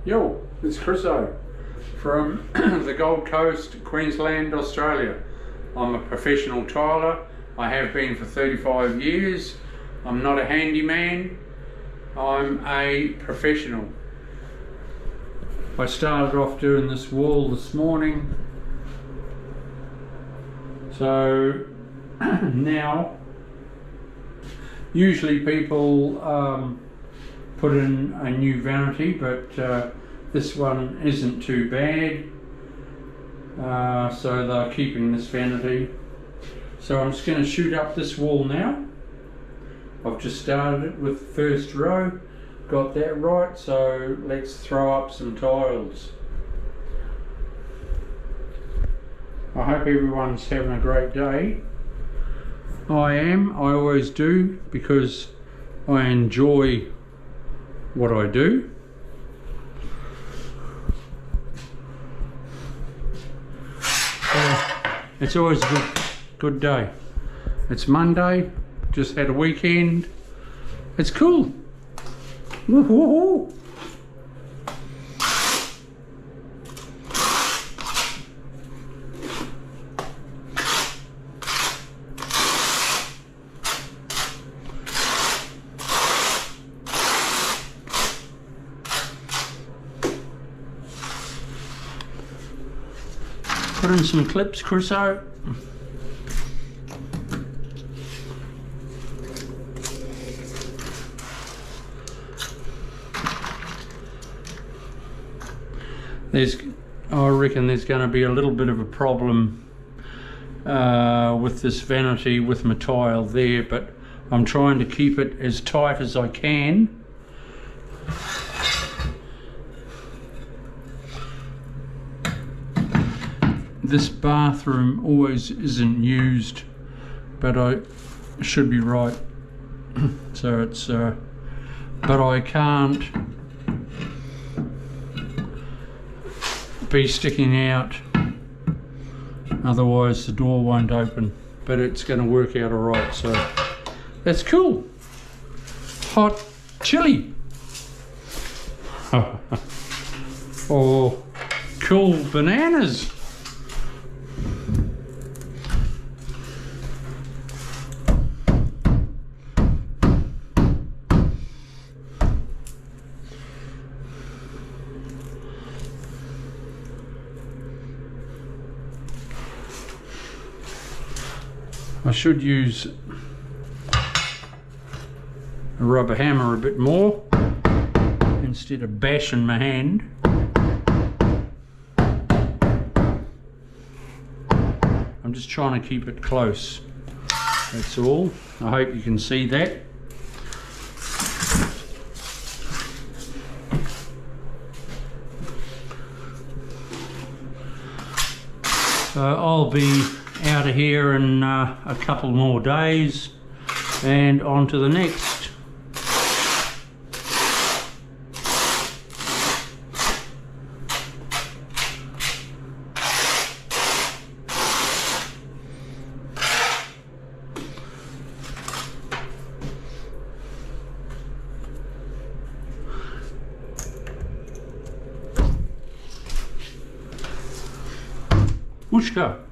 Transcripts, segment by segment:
Yo, it's Chriso from the Gold Coast, Queensland, Australia. I'm a professional tiler. I have been for 35 years. I'm not a handyman. I'm a professional. I started off doing this wall this morning. So now, usually people put in a new vanity, but this one isn't too bad, so they're keeping this vanity. So I'm just going to shoot up this wall now. I've just started it with the first row, got that right, so let's throw up some tiles. I hope everyone's having a great day. I am, I always do, because I enjoy what I do. It's always a good day. It's Monday, just had a weekend. It's cool. Woo-hoo-hoo. Put in some clips, Chriso. I reckon there's going to be a little bit of a problem with this vanity with my tile there, but I'm trying to keep it as tight as I can. This bathroom always isn't used, but I should be right. So it's, but I can't be sticking out, otherwise the door won't open. But it's going to work out alright, so that's cool. Hot chili. Or cool bananas. I should use a rubber hammer a bit more instead of bashing my hand. I'm just trying to keep it close, that's all. I hope you can see that. So I'll be out of here in a couple more days and on to the next. Whooshka.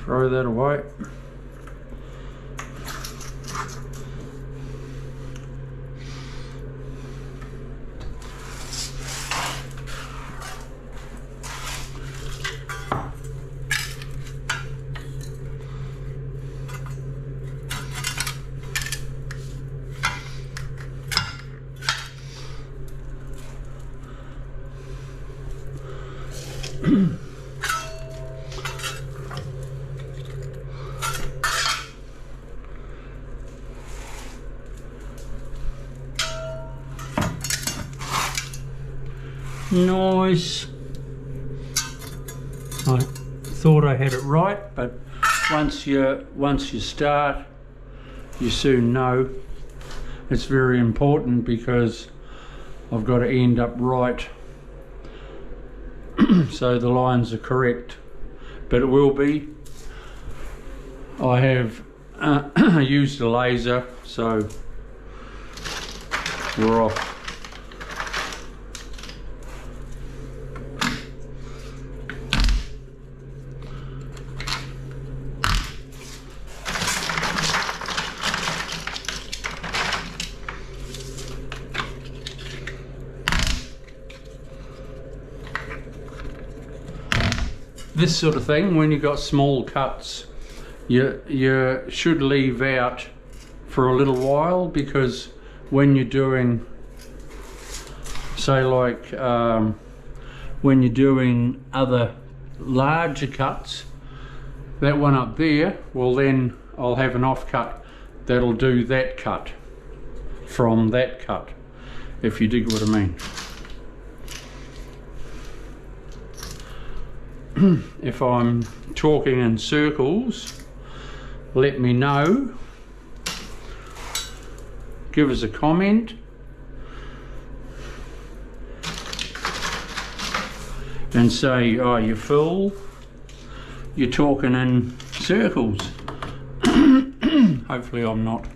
Throw that away. Nice. I thought I had it right, but once you start, you soon know. It's very important because I've got to end up right so the lines are correct, but it will be. I have used a laser, so we're off. This sort of thing, when you've got small cuts, you should leave out for a little while, because when you're doing, say like when you're doing other larger cuts, that one up there, well then I'll have an offcut that'll do that cut from that cut, if you dig what I mean. If I'm talking in circles, let me know. Give us a comment. And say, oh, you fool, you're talking in circles. Hopefully I'm not.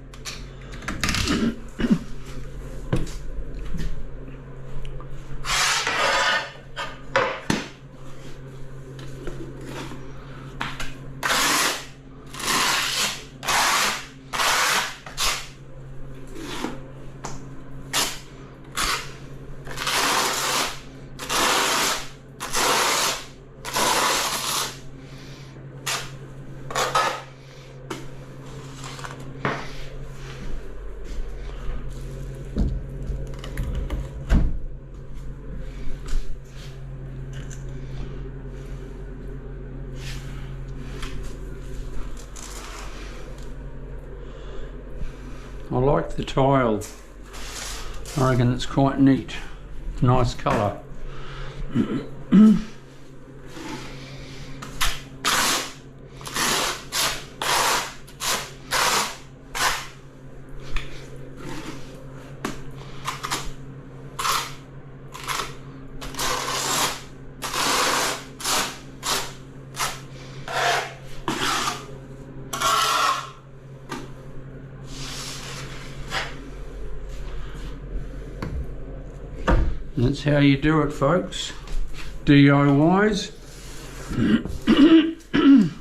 I like the tile. I reckon it's quite neat. Nice colour. That's how you do it, folks. DIYs.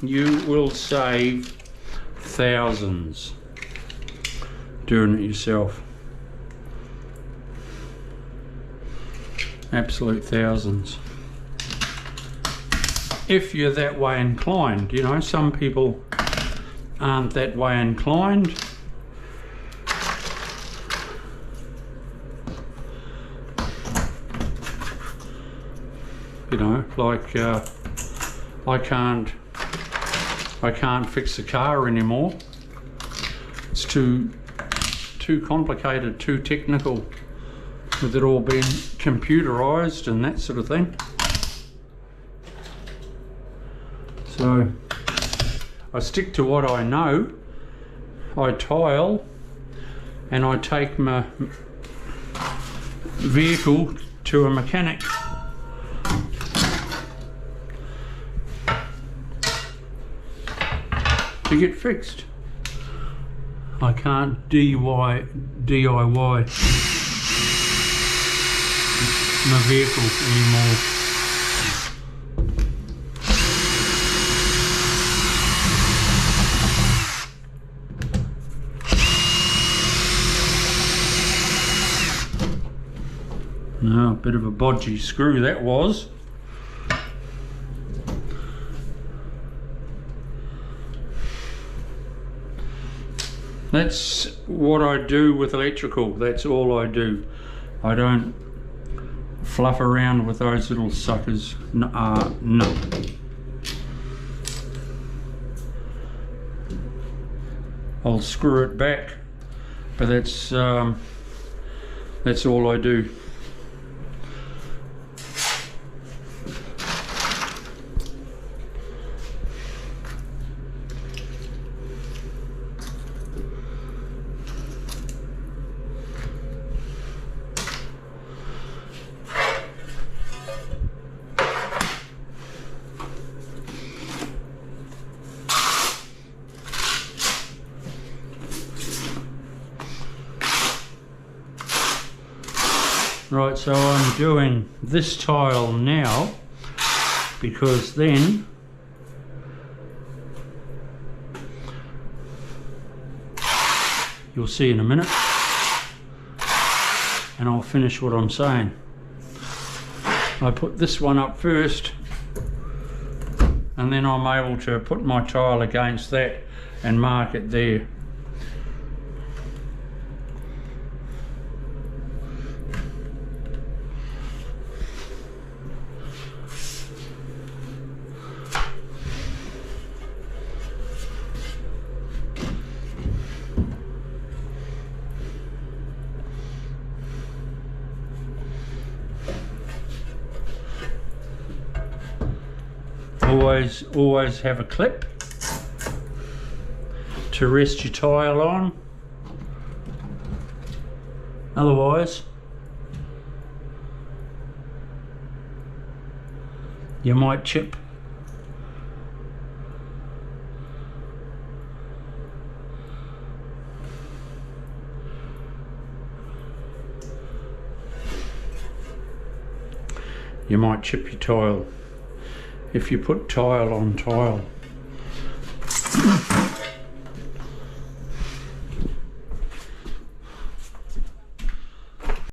You will save thousands doing it yourself. Absolute thousands. If you're that way inclined, you know, some people aren't that way inclined. You know, like I can't fix the car anymore. It's too complicated, too technical, with it all being computerized and that sort of thing. So I stick to what I know. I tile, and I take my vehicle to a mechanic. To get fixed. I can't DIY my vehicle anymore. No, a bit of a bodgy screw that was. That's what I do with electrical. That's all I do. I don't fluff around with those little suckers. No. I'll screw it back, but that's all I do. Right, so I'm doing this tile now because then you'll see in a minute, and I'll finish what I'm saying. I put this one up first, and then I'm able to put my tile against that and mark it there. Always have a clip to rest your tile on, otherwise you might chip. You might chip your tile if you put tile on tile.